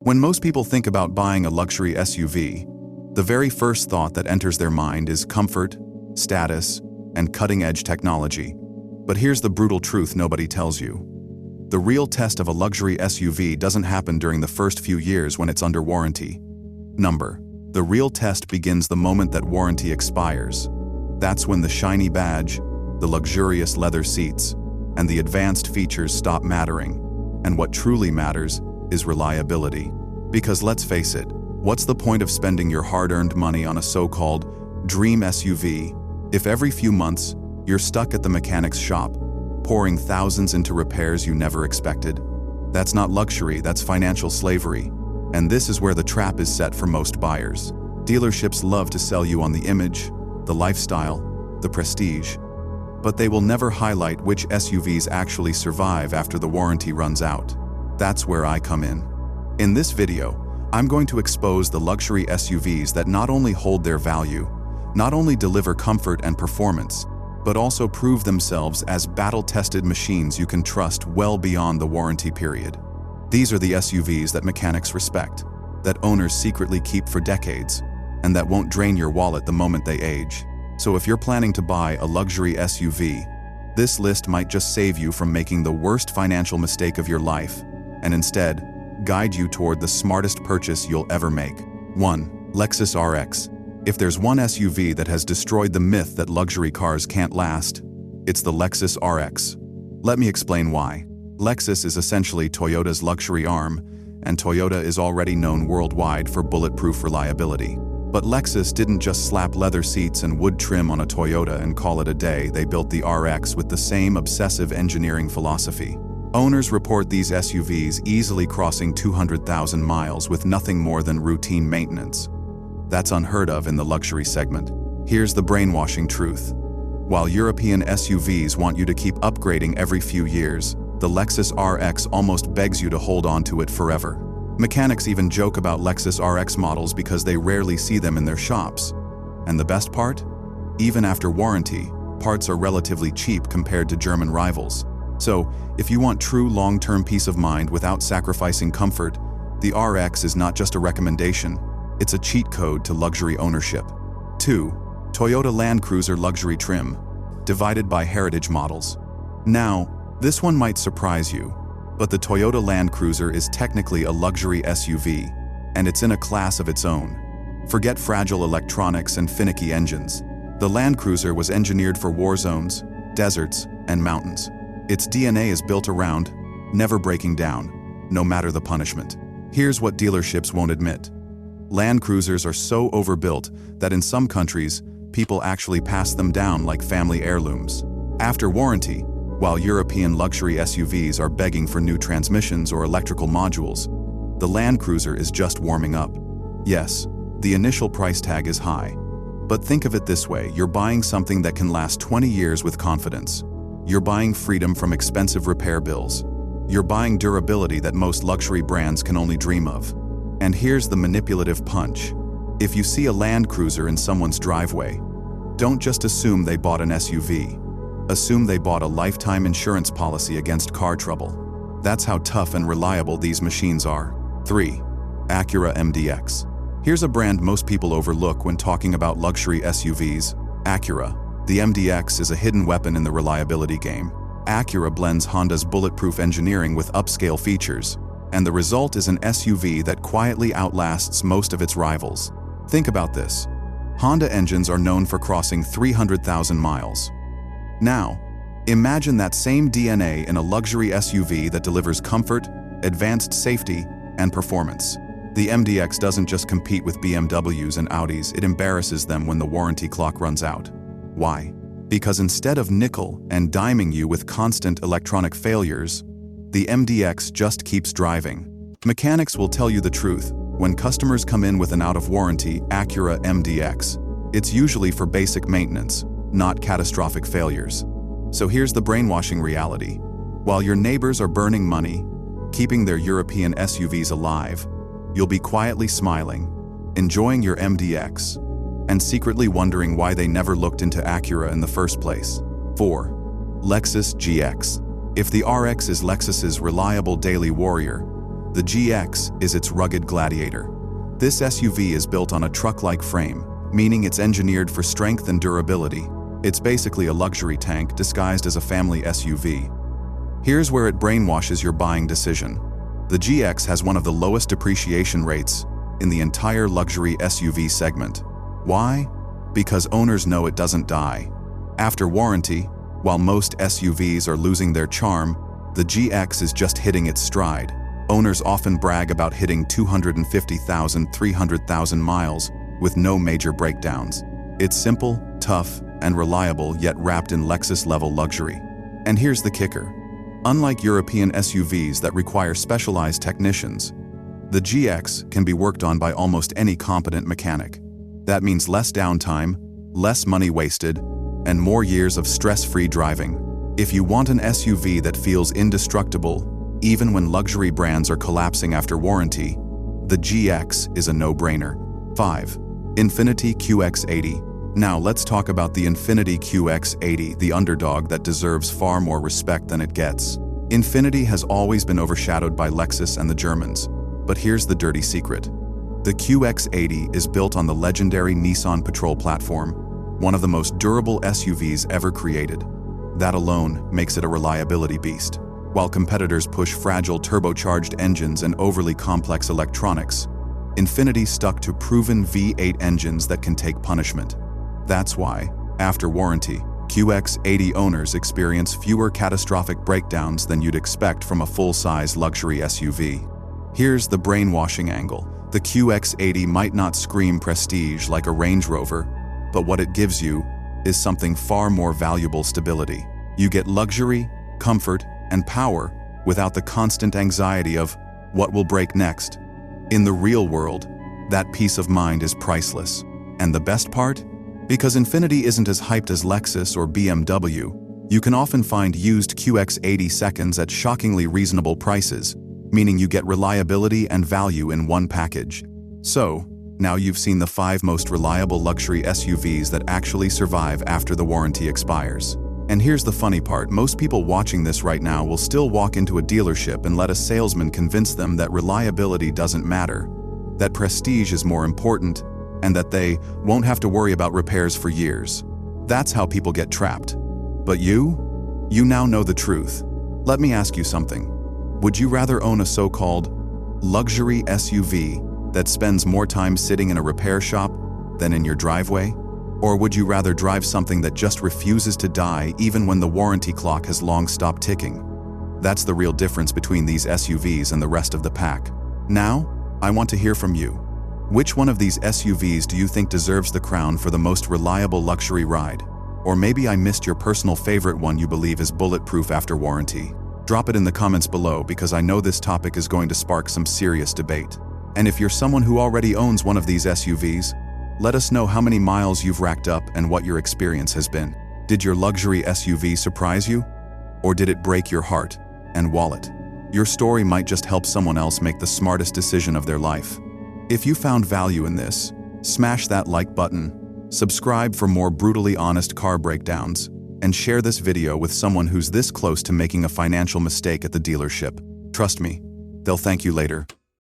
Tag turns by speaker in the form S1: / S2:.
S1: When most people think about buying a luxury SUV, the very first thought that enters their mind is comfort, status, and cutting-edge technology. But here's the brutal truth nobody tells you. The real test of a luxury SUV doesn't happen during the first few years when it's under warranty. The real test begins the moment that warranty expires. That's when the shiny badge, the luxurious leather seats, and the advanced features stop mattering. And what truly matters is reliability. Because let's face it, what's the point of spending your hard-earned money on a so-called dream SUV if every few months you're stuck at the mechanic's shop, pouring thousands into repairs you never expected? That's not luxury, that's financial slavery. And this is where the trap is set for most buyers. Dealerships love to sell you on the image, the lifestyle, the prestige, but they will never highlight which SUVs actually survive after the warranty runs out. That's where I come in. In this video, I'm going to expose the luxury SUVs that not only hold their value, not only deliver comfort and performance, but also prove themselves as battle-tested machines you can trust well beyond the warranty period. These are the SUVs that mechanics respect, that owners secretly keep for decades, and that won't drain your wallet the moment they age. So if you're planning to buy a luxury SUV, this list might just save you from making the worst financial mistake of your life, and instead, guide you toward the smartest purchase you'll ever make. 1. Lexus RX. If there's one SUV that has destroyed the myth that luxury cars can't last, it's the Lexus RX. Let me explain why. Lexus is essentially Toyota's luxury arm, and Toyota is already known worldwide for bulletproof reliability. But Lexus didn't just slap leather seats and wood trim on a Toyota and call it a day. They built the RX with the same obsessive engineering philosophy. Owners report these SUVs easily crossing 200,000 miles with nothing more than routine maintenance. That's unheard of in the luxury segment. Here's the brainwashing truth. While European SUVs want you to keep upgrading every few years, the Lexus RX almost begs you to hold on to it forever. Mechanics even joke about Lexus RX models because they rarely see them in their shops. And the best part? Even after warranty, parts are relatively cheap compared to German rivals. So, if you want true long-term peace of mind without sacrificing comfort, the RX is not just a recommendation, it's a cheat code to luxury ownership. 2. Toyota Land Cruiser Luxury Trim, divided by heritage models. Now, this one might surprise you, but the Toyota Land Cruiser is technically a luxury SUV, and it's in a class of its own. Forget fragile electronics and finicky engines. The Land Cruiser was engineered for war zones, deserts, and mountains. Its DNA is built around never breaking down, no matter the punishment. Here's what dealerships won't admit. Land Cruisers are so overbuilt that in some countries, people actually pass them down like family heirlooms. After warranty, while European luxury SUVs are begging for new transmissions or electrical modules, the Land Cruiser is just warming up. Yes, the initial price tag is high. But think of it this way, you're buying something that can last 20 years with confidence. You're buying freedom from expensive repair bills. You're buying durability that most luxury brands can only dream of. And here's the manipulative punch. If you see a Land Cruiser in someone's driveway, don't just assume they bought an SUV. Assume they bought a lifetime insurance policy against car trouble. That's how tough and reliable these machines are. 3. Acura MDX. Here's a brand most people overlook when talking about luxury SUVs. Acura. The MDX is a hidden weapon in the reliability game. Acura blends Honda's bulletproof engineering with upscale features, and the result is an SUV that quietly outlasts most of its rivals. Think about this. Honda engines are known for crossing 300,000 miles. Now, imagine that same DNA in a luxury SUV that delivers comfort, advanced safety, and performance. The MDX doesn't just compete with BMWs and Audis, it embarrasses them when the warranty clock runs out. Why? Because instead of nickel and diming you with constant electronic failures, the MDX just keeps driving. Mechanics will tell you the truth. When customers come in with an out-of-warranty Acura MDX, it's usually for basic maintenance, not catastrophic failures. So here's the brainwashing reality. While your neighbors are burning money, keeping their European SUVs alive, you'll be quietly smiling, enjoying your MDX, and secretly wondering why they never looked into Acura in the first place. 4. Lexus GX. If the RX is Lexus's reliable daily warrior, The GX is its rugged gladiator. This SUV is built on a truck-like frame, meaning it's engineered for strength and durability. It's basically a luxury tank disguised as a family SUV. Here's where it brainwashes your buying decision. The GX has one of the lowest depreciation rates in the entire luxury SUV segment. Why? Because owners know it doesn't die. After warranty, while most SUVs are losing their charm, the GX is just hitting its stride. Owners often brag about hitting 250,000, 300,000 miles with no major breakdowns. It's simple, tough, and reliable, yet wrapped in Lexus-level luxury. And here's the kicker. Unlike European SUVs that require specialized technicians, the GX can be worked on by almost any competent mechanic. That means less downtime, less money wasted, and more years of stress-free driving. If you want an SUV that feels indestructible, even when luxury brands are collapsing after warranty, the GX is a no-brainer. 5. Infiniti QX80. Now let's talk about the Infiniti QX80, the underdog that deserves far more respect than it gets. Infiniti has always been overshadowed by Lexus and the Germans, but here's the dirty secret. The QX80 is built on the legendary Nissan Patrol platform, one of the most durable SUVs ever created. That alone makes it a reliability beast. While competitors push fragile turbocharged engines and overly complex electronics, Infiniti stuck to proven V8 engines that can take punishment. That's why, after warranty, QX80 owners experience fewer catastrophic breakdowns than you'd expect from a full-size luxury SUV. Here's the brainwashing angle. The QX80 might not scream prestige like a Range Rover, but what it gives you is something far more valuable: stability. You get luxury, comfort, and power without the constant anxiety of what will break next. In the real world, that peace of mind is priceless. And the best part? Because Infiniti isn't as hyped as Lexus or BMW, you can often find used QX80 seconds at shockingly reasonable prices, meaning you get reliability and value in one package. So, now you've seen the 5 most reliable luxury SUVs that actually survive after the warranty expires. And here's the funny part: most people watching this right now will still walk into a dealership and let a salesman convince them that reliability doesn't matter, that prestige is more important, and that they won't have to worry about repairs for years. That's how people get trapped. But you now know the truth. Let me ask you something. Would you rather own a so-called luxury SUV that spends more time sitting in a repair shop than in your driveway? Or would you rather drive something that just refuses to die even when the warranty clock has long stopped ticking? That's the real difference between these SUVs and the rest of the pack. Now, I want to hear from you. Which one of these SUVs do you think deserves the crown for the most reliable luxury ride? Or maybe I missed your personal favorite one you believe is bulletproof after warranty. Drop it in the comments below, because I know this topic is going to spark some serious debate. And if you're someone who already owns one of these SUVs, let us know how many miles you've racked up and what your experience has been. Did your luxury SUV surprise you? Or did it break your heart and wallet? Your story might just help someone else make the smartest decision of their life. If you found value in this, smash that like button, subscribe for more brutally honest car breakdowns, and share this video with someone who's this close to making a financial mistake at the dealership. Trust me, they'll thank you later.